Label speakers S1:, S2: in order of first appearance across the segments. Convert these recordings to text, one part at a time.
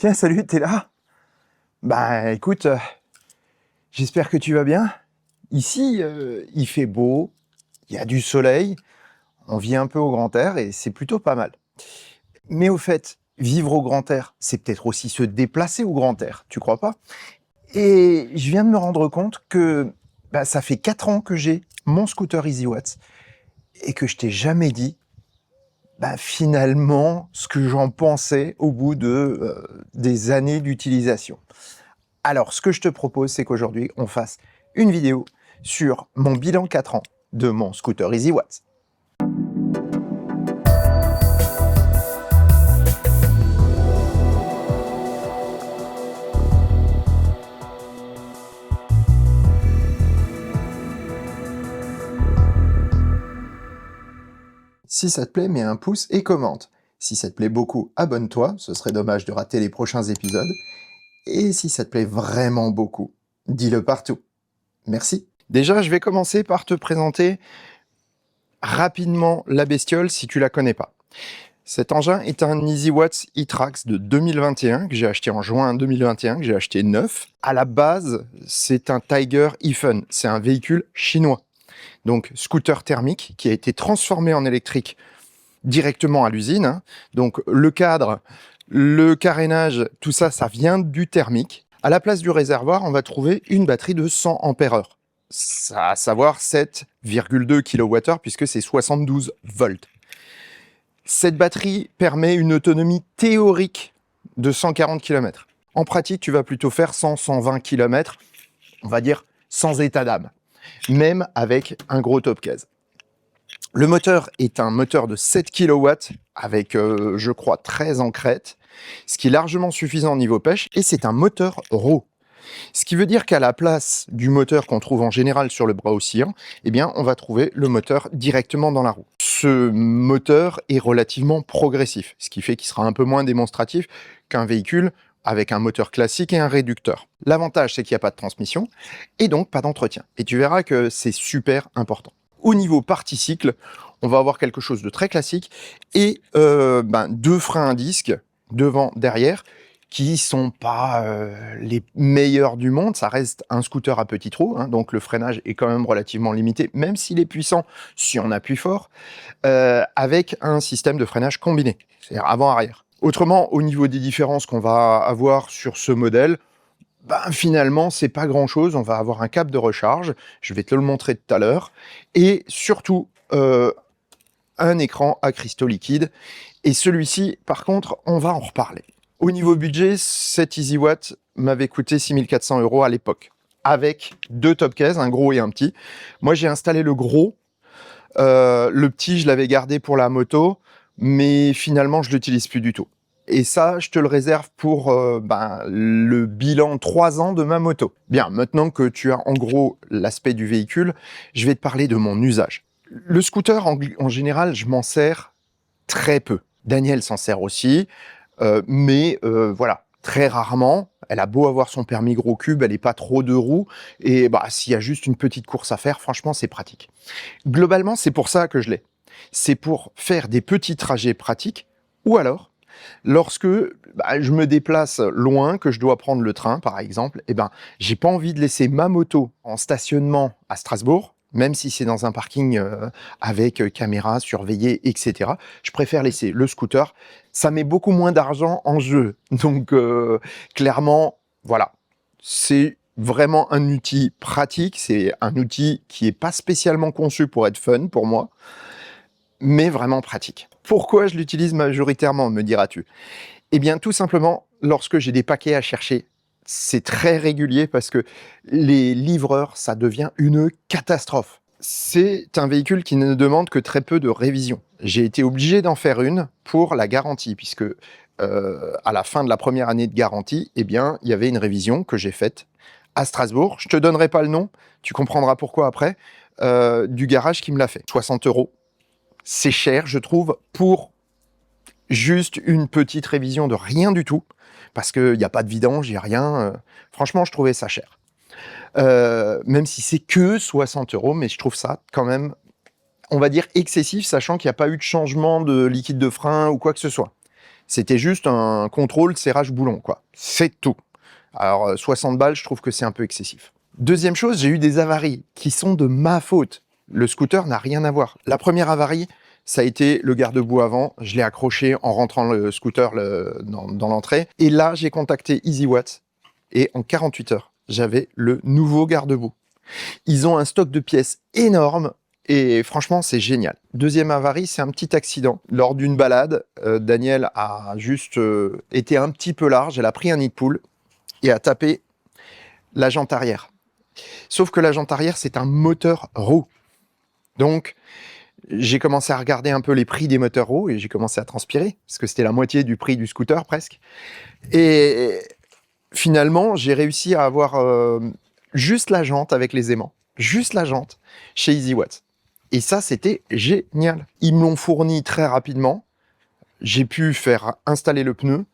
S1: Tiens, salut, t'es là? Bah écoute, j'espère que tu vas bien. Ici, il fait beau, il y a du soleil, on vit un peu au grand air et c'est plutôt pas mal. Mais au fait, vivre au grand air, c'est peut-être aussi se déplacer au grand air, tu crois pas? Et je viens de me rendre compte que ça fait 4 ans que j'ai mon scooter EasyWatts et que je t'ai jamais dit finalement ce que j'en pensais au bout des années d'utilisation. Alors, ce que je te propose, c'est qu'aujourd'hui, on fasse une vidéo sur mon bilan 4 ans de mon scooter EasyWatts. Si ça te plaît, mets un pouce et commente. Si ça te plaît beaucoup, abonne-toi, ce serait dommage de rater les prochains épisodes. Et si ça te plaît vraiment beaucoup, dis-le partout. Merci. Déjà, je vais commencer par te présenter rapidement la bestiole si tu la connais pas. Cet engin est un EasyWatts e-Trax de 2021 que j'ai acheté en juin 2021, que j'ai acheté neuf. À la base, c'est un Tiger e-Fun, c'est un véhicule chinois. Donc scooter thermique qui a été transformé en électrique directement à l'usine. Hein. Donc le cadre, le carénage, tout ça, ça vient du thermique. À la place du réservoir, on va trouver une batterie de 100 Ah. Ça, à savoir 7,2 kWh puisque c'est 72 volts. Cette batterie permet une autonomie théorique de 140 km. En pratique, tu vas plutôt faire 100-120 km, on va dire sans état d'âme, même avec un gros top case. Le moteur est un moteur de 7 kW avec, je crois, 13 en crête, ce qui est largement suffisant au niveau pêche, et c'est un moteur RAW. Ce qui veut dire qu'à la place du moteur qu'on trouve en général sur le bras oscillant, eh bien, on va trouver le moteur directement dans la roue. Ce moteur est relativement progressif, ce qui fait qu'il sera un peu moins démonstratif qu'un véhicule avec un moteur classique et un réducteur. L'avantage, c'est qu'il n'y a pas de transmission et donc pas d'entretien. Et tu verras que c'est super important. Au niveau partie cycle, on va avoir quelque chose de très classique et deux freins à disque devant, derrière, qui sont pas les meilleurs du monde. Ça reste un scooter à petit trou, hein, donc le freinage est quand même relativement limité, même s'il est puissant si on appuie fort, avec un système de freinage combiné, c'est-à-dire avant-arrière. Autrement, au niveau des différences qu'on va avoir sur ce modèle, finalement, c'est pas grand-chose. On va avoir un câble de recharge, je vais te le montrer tout à l'heure, et surtout un écran à cristaux liquides. Et celui-ci, par contre, on va en reparler. Au niveau budget, cet EasyWatt m'avait coûté 6 400 € à l'époque, avec deux top cases, un gros et un petit. Moi, j'ai installé le gros. Le petit, je l'avais gardé pour la moto, mais finalement, je l'utilise plus du tout. Et ça, je te le réserve pour le bilan 3 ans de ma moto. Bien, maintenant que tu as en gros l'aspect du véhicule, je vais te parler de mon usage. Le scooter, en général, je m'en sers très peu. Daniel s'en sert aussi, mais voilà, très rarement. Elle a beau avoir son permis gros cube, elle n'est pas trop de roues, et s'il y a juste une petite course à faire, franchement, c'est pratique. Globalement, c'est pour ça que je l'ai. C'est pour faire des petits trajets pratiques, ou alors, lorsque je me déplace loin, que je dois prendre le train, par exemple, j'ai pas envie de laisser ma moto en stationnement à Strasbourg, même si c'est dans un parking avec caméra surveillée, etc. Je préfère laisser le scooter. Ça met beaucoup moins d'argent en jeu. Donc, clairement, voilà. C'est vraiment un outil pratique. C'est un outil qui n'est pas spécialement conçu pour être fun, pour moi, mais vraiment pratique. Pourquoi je l'utilise majoritairement, me diras-tu? Eh bien, tout simplement, lorsque j'ai des paquets à chercher, c'est très régulier parce que les livreurs, ça devient une catastrophe. C'est un véhicule qui ne demande que très peu de révision. J'ai été obligé d'en faire une pour la garantie, puisque à la fin de la première année de garantie, eh bien, il y avait une révision que j'ai faite à Strasbourg. Je te donnerai pas le nom, tu comprendras pourquoi après, du garage qui me l'a fait. 60 €. C'est cher, je trouve, pour juste une petite révision de rien du tout, parce qu'il n'y a pas de vidange, il n'y a rien. Franchement, je trouvais ça cher. Même si c'est que 60 €, mais je trouve ça quand même, on va dire, excessif, sachant qu'il n'y a pas eu de changement de liquide de frein ou quoi que ce soit. C'était juste un contrôle serrage boulon, quoi. C'est tout. Alors, 60 balles, je trouve que c'est un peu excessif. Deuxième chose, j'ai eu des avaries qui sont de ma faute. Le scooter n'a rien à voir. La première avarie, ça a été le garde-boue avant. Je l'ai accroché en rentrant le scooter dans l'entrée. Et là, j'ai contacté EasyWatt. Et en 48 heures, j'avais le nouveau garde-boue. Ils ont un stock de pièces énorme. Et franchement, c'est génial. Deuxième avarie, c'est un petit accident. Lors d'une balade, Daniel a juste été un petit peu large. Elle a pris un nid de poule et a tapé la jante arrière. Sauf que la jante arrière, c'est un moteur roue. Donc, j'ai commencé à regarder un peu les prix des moteurs roues et j'ai commencé à transpirer, parce que c'était la moitié du prix du scooter presque. Et finalement, j'ai réussi à avoir juste la jante avec les aimants. Juste la jante chez EasyWatt. Et ça, c'était génial. Ils me l'ont fourni très rapidement. J'ai pu faire installer le pneu.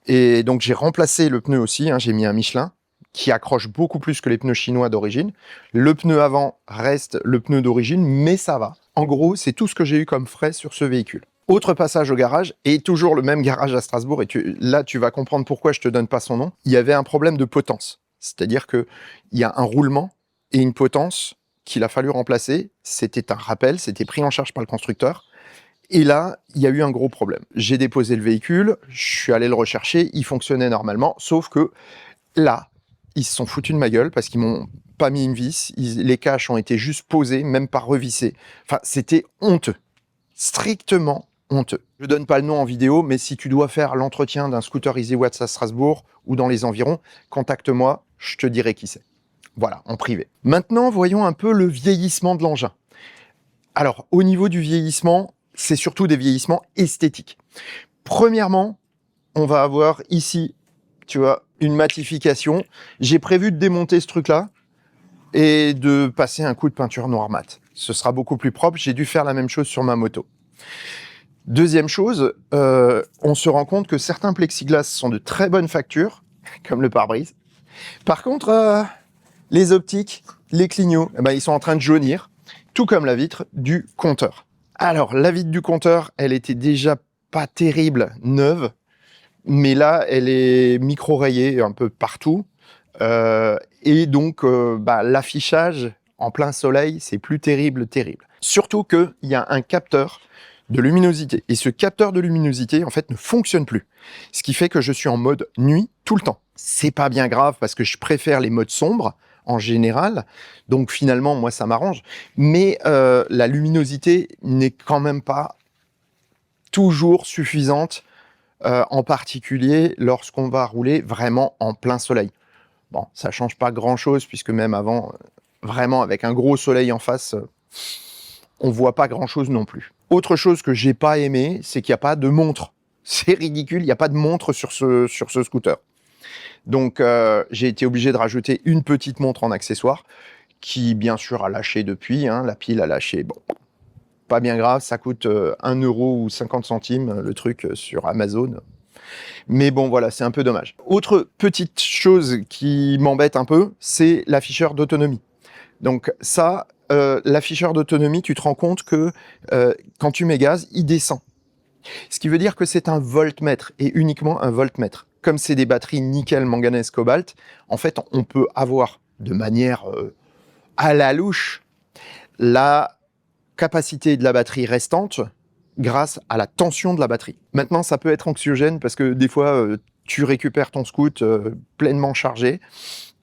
S1: Et donc, j'ai remplacé le pneu aussi. J'ai mis un Michelin qui accroche beaucoup plus que les pneus chinois d'origine. Le pneu avant reste le pneu d'origine, mais ça va. En gros, c'est tout ce que j'ai eu comme frais sur ce véhicule. Autre passage au garage, et toujours le même garage à Strasbourg, et là tu vas comprendre pourquoi je te donne pas son nom. Il y avait un problème de potence, c'est-à-dire qu'il y a un roulement et une potence qu'il a fallu remplacer. C'était un rappel, c'était pris en charge par le constructeur. Et là, il y a eu un gros problème. J'ai déposé le véhicule, je suis allé le rechercher, il fonctionnait normalement, sauf que là, ils se sont foutus de ma gueule parce qu'ils m'ont pas mis une vis. Les caches ont été juste posées, même pas revissées. Enfin, c'était honteux. Strictement honteux. Je donne pas le nom en vidéo, mais si tu dois faire l'entretien d'un scooter EasyWatt à Strasbourg ou dans les environs, contacte-moi, je te dirai qui c'est. Voilà, en privé. Maintenant, voyons un peu le vieillissement de l'engin. Alors, au niveau du vieillissement, c'est surtout des vieillissements esthétiques. Premièrement, on va avoir ici, tu vois, une matification. J'ai prévu de démonter ce truc-là et de passer un coup de peinture noir mat. Ce sera beaucoup plus propre. J'ai dû faire la même chose sur ma moto. Deuxième chose, on se rend compte que certains plexiglas sont de très bonne facture, comme le pare-brise. Par contre, les optiques, les clignots, ils sont en train de jaunir, tout comme la vitre du compteur. Alors, la vitre du compteur, elle était déjà pas terrible, neuve. Mais là, elle est micro-rayée un peu partout. Et donc, l'affichage en plein soleil, c'est plus terrible. Surtout qu'il y a un capteur de luminosité. Et ce capteur de luminosité, en fait, ne fonctionne plus. Ce qui fait que je suis en mode nuit tout le temps. C'est pas bien grave parce que je préfère les modes sombres en général. Donc, finalement, moi, ça m'arrange. Mais la luminosité n'est quand même pas toujours suffisante. En particulier lorsqu'on va rouler vraiment en plein soleil. Bon, ça change pas grand-chose, puisque même avant, vraiment avec un gros soleil en face, on voit pas grand-chose non plus. Autre chose que j'ai pas aimé, c'est qu'il n'y a pas de montre. C'est ridicule, il n'y a pas de montre sur ce scooter. Donc, j'ai été obligé de rajouter une petite montre en accessoire, qui bien sûr a lâché depuis, la pile a lâché. Bon, pas bien grave, ça coûte 1 euro ou 50 centimes le truc sur Amazon. Mais bon, voilà, c'est un peu dommage. Autre petite chose qui m'embête un peu, c'est l'afficheur d'autonomie. Donc ça, l'afficheur d'autonomie, tu te rends compte que quand tu mets gaz, il descend. Ce qui veut dire que c'est un voltmètre et uniquement un voltmètre. Comme c'est des batteries nickel, manganèse, cobalt, en fait, on peut avoir de manière à la louche la capacité de la batterie restante grâce à la tension de la batterie. Maintenant, ça peut être anxiogène parce que des fois, tu récupères ton scoot pleinement chargé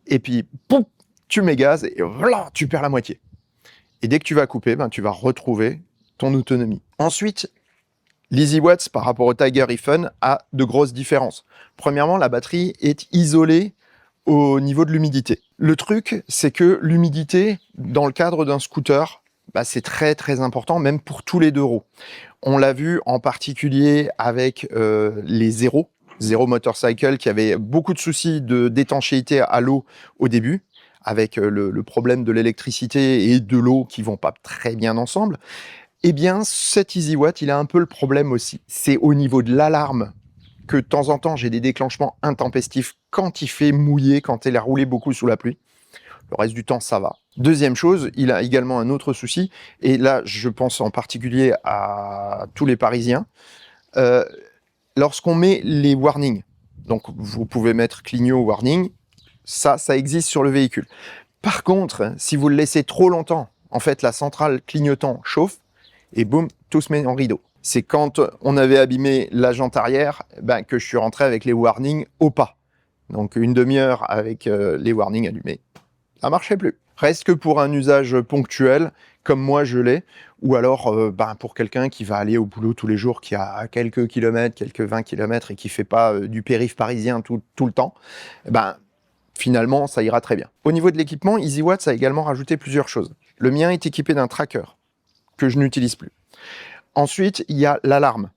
S1: et puis, pouf, tu mets gaz et voilà, tu perds la moitié. Et dès que tu vas couper, tu vas retrouver ton autonomie. Ensuite, l'EasyWatt par rapport au Tiger iPhone a de grosses différences. Premièrement, la batterie est isolée au niveau de l'humidité. Le truc, c'est que l'humidité, dans le cadre d'un scooter, c'est très très important, même pour tous les deux roues. On l'a vu en particulier avec les Zero Motorcycle qui avaient beaucoup de soucis d'étanchéité à l'eau au début, avec le problème de l'électricité et de l'eau qui vont pas très bien ensemble. Eh bien, cet EasyWatt, il a un peu le problème aussi. C'est au niveau de l'alarme que de temps en temps, j'ai des déclenchements intempestifs quand il fait mouiller, quand il a roulé beaucoup sous la pluie. Le reste du temps, ça va. Deuxième chose, il a également un autre souci, et là, je pense en particulier à tous les Parisiens. lorsqu'on met les warnings, donc vous pouvez mettre clignot warning, ça existe sur le véhicule. Par contre, si vous le laissez trop longtemps, en fait, la centrale clignotant chauffe et boum, tout se met en rideau. C'est quand on avait abîmé la jante arrière que je suis rentré avec les warnings au pas. Donc une demi-heure avec les warnings allumés, ça marchait plus. Reste que pour un usage ponctuel, comme moi je l'ai, ou alors pour quelqu'un qui va aller au boulot tous les jours, qui a quelques kilomètres, quelques 20 kilomètres et qui fait pas du périph' parisien tout le temps, finalement ça ira très bien. Au niveau de l'équipement, EasyWatts a également rajouté plusieurs choses. Le mien est équipé d'un tracker que je n'utilise plus. Ensuite, il y a l'alarme.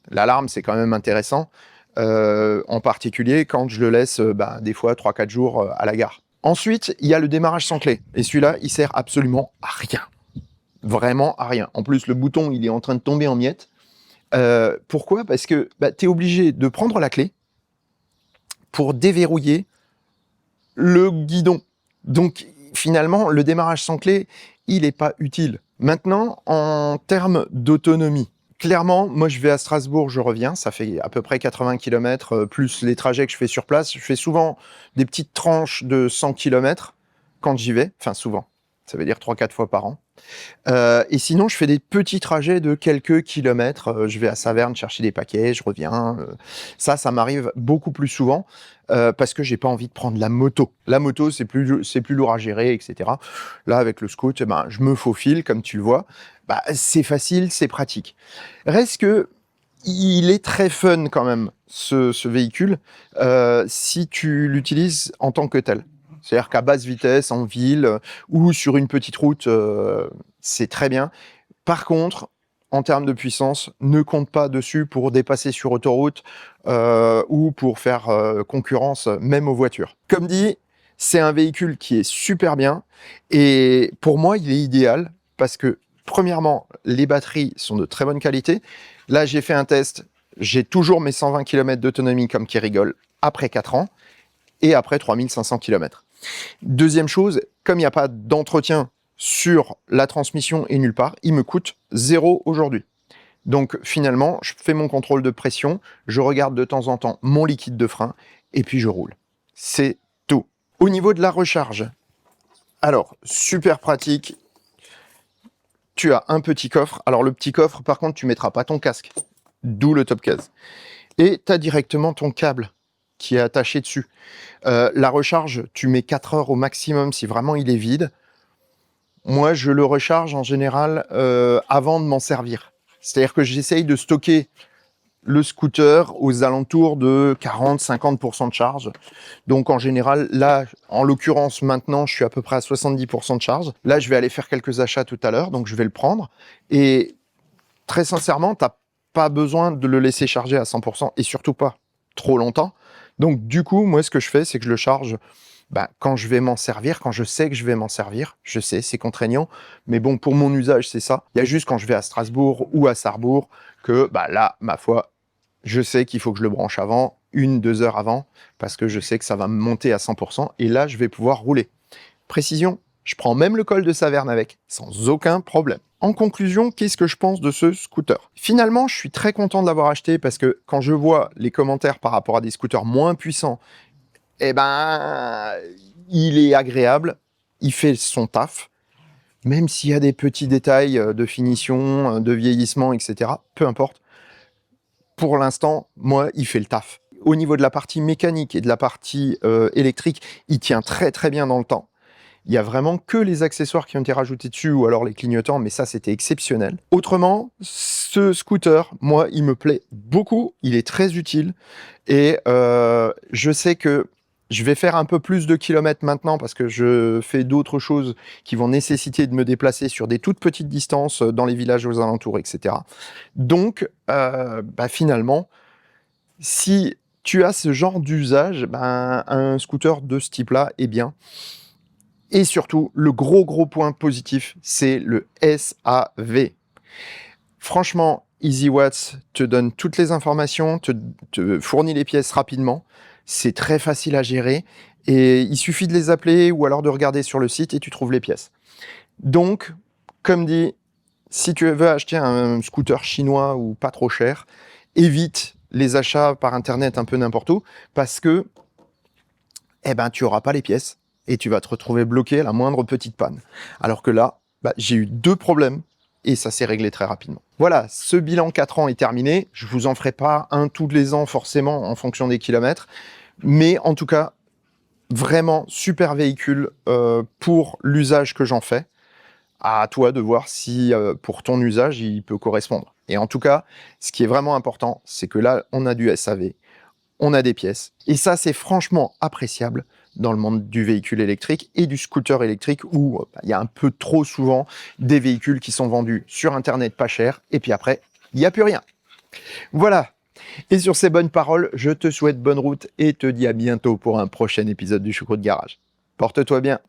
S1: L'alarme, c'est quand même intéressant, en particulier quand je le laisse des fois 3-4 jours à la gare. Ensuite, il y a le démarrage sans clé. Et celui-là, il sert absolument à rien. Vraiment à rien. En plus, le bouton, il est en train de tomber en miettes. Pourquoi ? Parce que tu es obligé de prendre la clé pour déverrouiller le guidon. Donc, finalement, le démarrage sans clé, il n'est pas utile. Maintenant, en termes d'autonomie, clairement, moi je vais à Strasbourg, je reviens, ça fait à peu près 80 km, plus les trajets que je fais sur place. Je fais souvent des petites tranches de 100 km quand j'y vais, enfin souvent, ça veut dire 3-4 fois par an. Et sinon, je fais des petits trajets de quelques kilomètres. Je vais à Saverne chercher des paquets, je reviens. Ça m'arrive beaucoup plus souvent parce que j'ai pas envie de prendre la moto. La moto, c'est plus lourd à gérer, etc. Là, avec le scoot, je me faufile, comme tu le vois. C'est facile, c'est pratique. Reste que il est très fun quand même, ce véhicule, si tu l'utilises en tant que tel. C'est-à-dire qu'à basse vitesse, en ville, ou sur une petite route, c'est très bien. Par contre, en termes de puissance, ne compte pas dessus pour dépasser sur autoroute ou pour faire concurrence même aux voitures. Comme dit, c'est un véhicule qui est super bien et pour moi, il est idéal parce que, premièrement, les batteries sont de très bonne qualité. Là, j'ai fait un test, j'ai toujours mes 120 km d'autonomie comme qui rigole après 4 ans et après 3500 km. Deuxième chose, comme il n'y a pas d'entretien sur la transmission et nulle part, il me coûte 0 aujourd'hui. Donc finalement, je fais mon contrôle de pression, je regarde de temps en temps mon liquide de frein et puis je roule. C'est tout. Au niveau de la recharge, alors super pratique. Tu as un petit coffre. Alors le petit coffre, par contre, tu ne mettras pas ton casque. D'où le top case. Et tu as directement ton câble qui est attaché dessus. La recharge, tu mets 4 heures au maximum si vraiment il est vide. Moi, je le recharge en général avant de m'en servir. C'est-à-dire que j'essaye de stocker le scooter aux alentours de 40-50% de charge. Donc en général, là, en l'occurrence, maintenant, je suis à peu près à 70% de charge. Là, je vais aller faire quelques achats tout à l'heure, donc je vais le prendre. Et très sincèrement, tu n'as pas besoin de le laisser charger à 100% et surtout pas trop longtemps. Donc du coup, moi, ce que je fais, c'est que je le charge quand je vais m'en servir, quand je sais que je vais m'en servir. Je sais, c'est contraignant, mais bon, pour mon usage, c'est ça. Il y a juste quand je vais à Strasbourg ou à Sarrebourg que là, ma foi, je sais qu'il faut que je le branche avant, 1-2 heures avant, parce que je sais que ça va me monter à 100%, et là, je vais pouvoir rouler. Précision, je prends même le col de Saverne avec, sans aucun problème. En conclusion, qu'est-ce que je pense de ce scooter ? Finalement, je suis très content de l'avoir acheté parce que quand je vois les commentaires par rapport à des scooters moins puissants, il est agréable, il fait son taf, même s'il y a des petits détails de finition, de vieillissement, etc. Peu importe. Pour l'instant, moi, il fait le taf. Au niveau de la partie mécanique et de la partie électrique, il tient très très bien dans le temps. Il y a vraiment que les accessoires qui ont été rajoutés dessus ou alors les clignotants, mais ça, c'était exceptionnel. Autrement, ce scooter, moi, il me plaît beaucoup. Il est très utile et je sais que je vais faire un peu plus de kilomètres maintenant parce que je fais d'autres choses qui vont nécessiter de me déplacer sur des toutes petites distances dans les villages aux alentours, etc. Donc, finalement, si tu as ce genre d'usage, un scooter de ce type-là est bien. Et surtout, le gros point positif, c'est le SAV. Franchement, EasyWatts te donne toutes les informations, te fournit les pièces rapidement. C'est très facile à gérer et il suffit de les appeler ou alors de regarder sur le site et tu trouves les pièces. Donc, comme dit, si tu veux acheter un scooter chinois ou pas trop cher, évite les achats par Internet un peu n'importe où, parce que tu n'auras pas les pièces et tu vas te retrouver bloqué à la moindre petite panne. Alors que là, j'ai eu 2 problèmes et ça s'est réglé très rapidement. Voilà, ce bilan 4 ans est terminé. Je vous en ferai pas un tous les ans forcément en fonction des kilomètres, mais en tout cas, vraiment super véhicule pour l'usage que j'en fais. À toi de voir si pour ton usage, il peut correspondre. Et en tout cas, ce qui est vraiment important, c'est que là, on a du SAV, on a des pièces. Et ça, c'est franchement appréciable dans le monde du véhicule électrique et du scooter électrique où il y a un peu trop souvent des véhicules qui sont vendus sur Internet pas cher et puis après, il n'y a plus rien. Voilà. Et sur ces bonnes paroles, je te souhaite bonne route et te dis à bientôt pour un prochain épisode du Choucroute Garage. Porte-toi bien.